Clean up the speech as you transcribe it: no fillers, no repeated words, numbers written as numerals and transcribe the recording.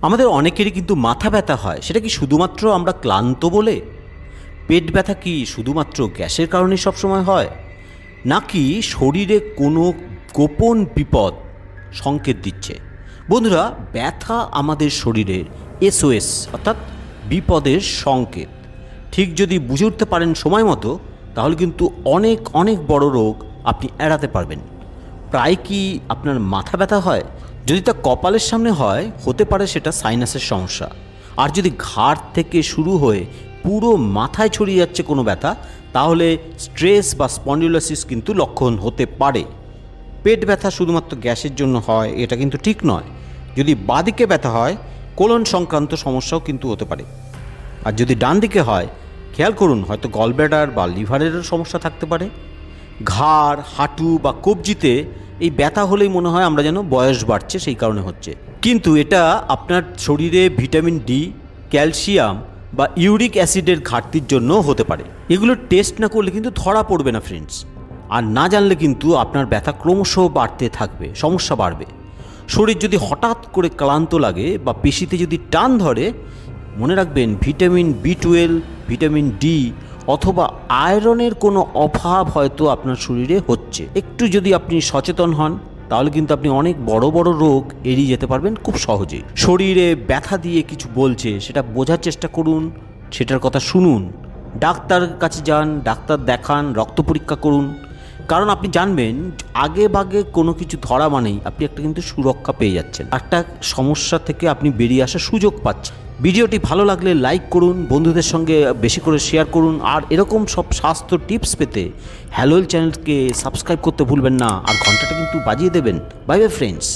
আমাদের অনেকেরই কিন্তু মাথা ব্যথা হয়, সেটা কি শুধুমাত্র আমরা ক্লান্ত বলে? পেট ব্যথা কি শুধুমাত্র গ্যাসের কারণে সবসময় হয়, নাকি শরীরে কোনো গোপন বিপদ সংকেত দিচ্ছে? বন্ধুরা, ব্যথা আমাদের শরীরের SOS অর্থাৎ বিপদের সংকেত। ঠিক যদি বুঝে উঠতে পারেন সময় মতো, তাহলে কিন্তু অনেক অনেক বড় রোগ আপনি এড়াতে পারবেন। প্রায় কি আপনার মাথা ব্যথা হয়? যদি তা কপালের সামনে হয়, হতে পারে সেটা সাইনাসের সমস্যা। আর যদি ঘাড় থেকে শুরু হয়ে পুরো মাথায় ছড়িয়ে যাচ্ছে কোনো ব্যথা, তাহলে স্ট্রেস বা স্পন্ডিলোসিস কিন্তু লক্ষণ হতে পারে। পেট ব্যথা শুধুমাত্র গ্যাসের জন্য হয় এটা কিন্তু ঠিক নয়। যদি বাঁদিকে ব্যথা হয়, কোলন সংক্রান্ত সমস্যাও কিন্তু হতে পারে। আর যদি ডান দিকে হয়, খেয়াল করুন, হয়তো গলব্লাডার বা লিভারেরও সমস্যা থাকতে পারে। ঘাড়, হাঁটু বা কবজিতে এই ব্যথা হলেই মনে হয় আমরা যেন বয়স বাড়ছে, সেই কারণে হচ্ছে। কিন্তু এটা আপনার শরীরে ভিটামিন ডি, ক্যালসিয়াম বা ইউরিক অ্যাসিডের ঘাটতির জন্য হতে পারে। এগুলো টেস্ট না করলে কিন্তু ধরা পড়বে না ফ্রেন্ডস। আর না জানলে কিন্তু আপনার ব্যথা ক্রমশ বাড়তে থাকবে, সমস্যা বাড়বে। শরীর যদি হঠাৎ করে ক্লান্ত লাগে বা পেশিতে যদি টান ধরে, মনে রাখবেন ভিটামিন B12, ভিটামিন ডি অথবা আয়রনের কোনো অভাব হয়তো আপনার শরীরে হচ্ছে। একটু যদি আপনি সচেতন হন, তাহলে কিন্তু আপনি অনেক বড় বড় রোগ এড়িয়ে যেতে পারবেন খুব সহজেই। শরীরে ব্যথা দিয়ে কিছু বলছে, সেটা বোঝার চেষ্টা করুন, সেটার কথা শুনুন, ডাক্তারের কাছে যান, ডাক্তার দেখান, রক্ত পরীক্ষা করুন। কারণ আপনি জানবেন, আগে ভাগে কোনো কিছু ধরা মানেই আপনি একটা কিন্তু সুরক্ষা পেয়ে যাচ্ছেন, একটা সমস্যা থেকে আপনি বেরিয়ে আসার সুযোগ পাচ্ছেন। ভিডিওটি ভালো লাগলে লাইক করুন, বন্ধুদের সঙ্গে বেশি করে শেয়ার করুন। আর এরকম সব স্বাস্থ্য টিপস পেতে হ্যালো হেলথ চ্যানেলকে সাবস্ক্রাইব করতে ভুলবেন না, আর ঘন্টাটা কিন্তু বাজিয়ে দেবেন। Bye bye friends.